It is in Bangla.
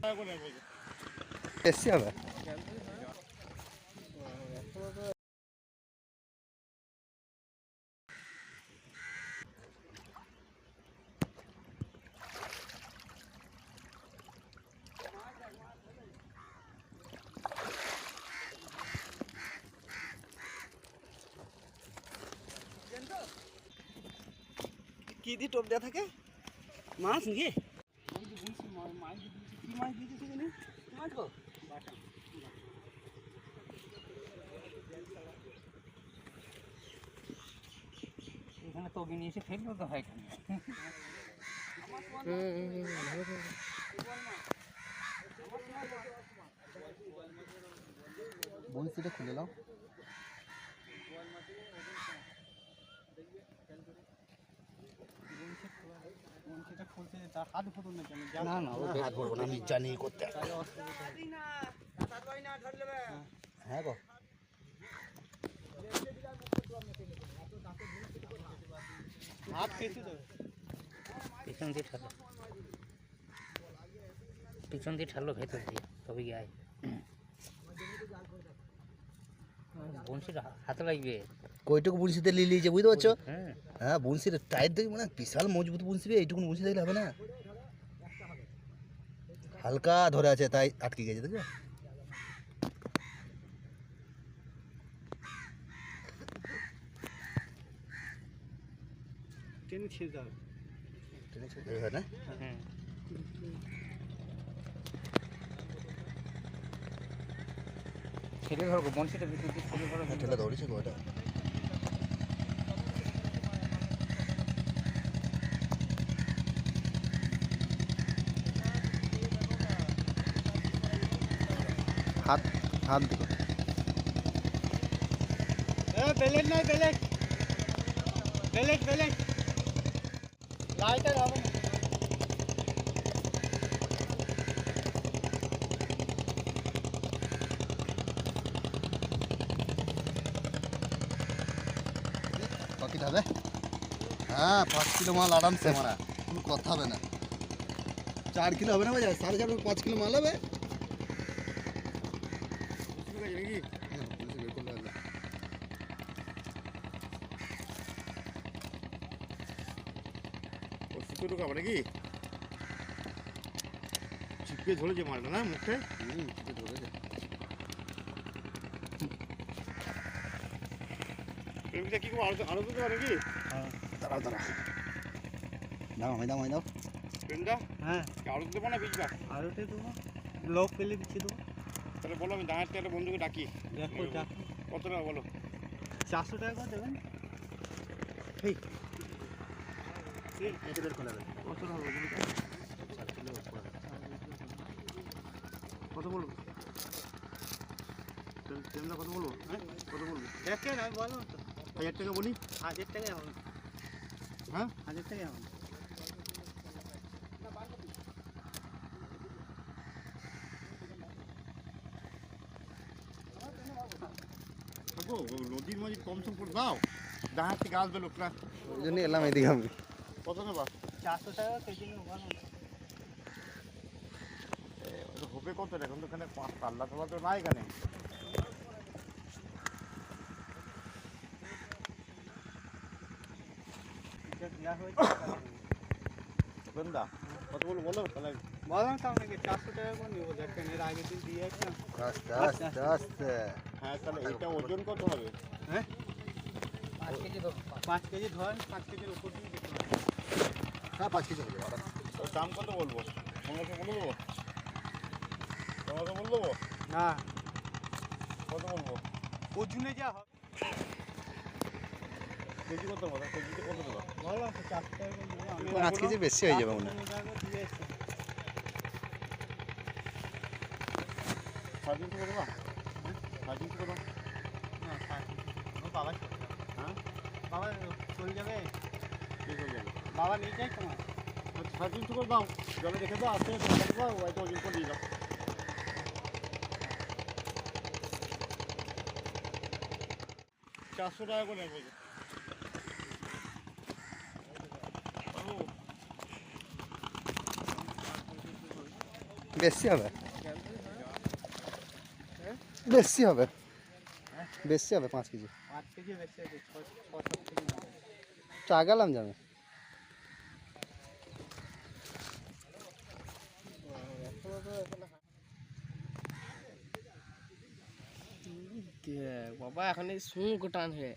টাকা করে নেবো। এসছি আবার কি দিয়ে টোপ দেওয়া থাকে? মাছ নাকি? মাছ দিয়েছে মাছ গো এখানে তো নিয়ে এসে ফেলবো তো হয় বলছিটা খুলে নাও। না না হাত ধরবো না, আমি জানি করতে। হ্যাঁ গো হাত পেছু দেবে পিছন দিয়ে ঠালো ভেতর দিয়ে তবে গিয়ে বংশীটা হাতে লাগবে। কইটুকু বংশীতে লিলিয়েছে বুঝতে পারছো? হ্যাঁ বংশীর টাইট দেখি মানে বিশাল মজবুত বংশী রে, এইটুকু বংশী দেখলে হবে না। হালকা ধরে আছে তাই আটকে গেছে দেখো। টেনে ছেড়ে দাও, টেনে ছেড়ে দেবে না। ছেড়ে ধরবো বংশীটা ভিতর দিয়ে ছেড়ে ধরো। ঠেলে দৌড়েছে গো এটা। হাত হাত দিকে বেলেট নাই বেলেট বেলেট বেলেট লাইটার হবে না। পকেট হবে। হ্যাঁ 5 কিলো মাল আরামসে মারা, কোনো কথা হবে না। 4 কিলো হবে না ভাই, 4.5 5 কিলো মাল হবে। সুতো ঢোকাবো নাকি? চিপকে ধরেছে মালটা না মুখে। চিপে ধরেছে। প্রেমিকটা কি করবো? আরো দিতে পারে নাকি? দাঁড়াও দাঁড়াও, দাও আমি দাও আমি দাও। প্রেমদা হ্যাঁ আরো দেবো না বীজবা? আরোতে দেবো, লোক পেলে বিছিয়ে দেবো। তাহলে বলো আমি দাঁড়াতে একটা বন্ধুকে ডাকি। দেখো দেখো কত টাকা বলো? 400 টাকা করে দেবেন। এদের খোলা যাবে। কত হবে কত বলবো? প্রেমদা কত বলবো? হ্যাঁ কত বলবো? দেখেন আমি বলো তো 1000 টাকা বলি। 1000 টাকা হবে। হ্যাঁ 1000 টাকা হবে। নদীর মাঝে কম সম করে দাও, দাঁড়ার থেকে আসবে লোকরা। ওই জন্য এলাম এদিকে আমি। কত নেবা? 400 টাকা কেজি বলো। হবে কত? এখন তো এখানে পাল্লা তোলা তো নাই এখানে। প্রেমদা কত বলবো বলো? তাহলে বললাম তো আপনাকে 400 টাকা করে নেবো। দেখেন এর আগের দিন দিয়ে আসলাম। আস্তে আস্তে আস্তে। হ্যাঁ তাহলে এটা ওজন কত হবে? হ্যাঁ 5 কেজি ধরুন। 5 কেজি ধরেন, 5 কেজির উপর দিয়ে দিতে হবে। হ্যাঁ 5 কেজি হবে। ওর দাম কত বলবো? 1500 বলে দেবো? 1500 বলে দেবো? না কত বলবো? ওজনে যা হবে। কেজি কত হবে? কেজিতে কত দেবো? বললাম তো 400 টাকা করে নেবো আমি। 5 কেজি বেশি হয়ে যাবে মনে হয়। সাড়ে তিনশো করে দেবা? সাড়ে তিনশো করে দাও। বাবা হ্যাঁ বাবা চলে যাবে, ঠিক হয়ে যাবে। বাবা নিয়ে যাই তোমার। সাড়ে তিনশো করে দাও, জলে রেখে দাও, আসতে ওইটা ওজন করে দিয়ে দাও। 400 টাকা করে নেবো। বেশি হবে, বেশি হবে, বেশি হবে 5 কেজি। 5 কেজি বেশি আছে, 6-7 কেজি হবে। চাগালাম যাবে। বাবা এখন এই শুঁ টান হয়ে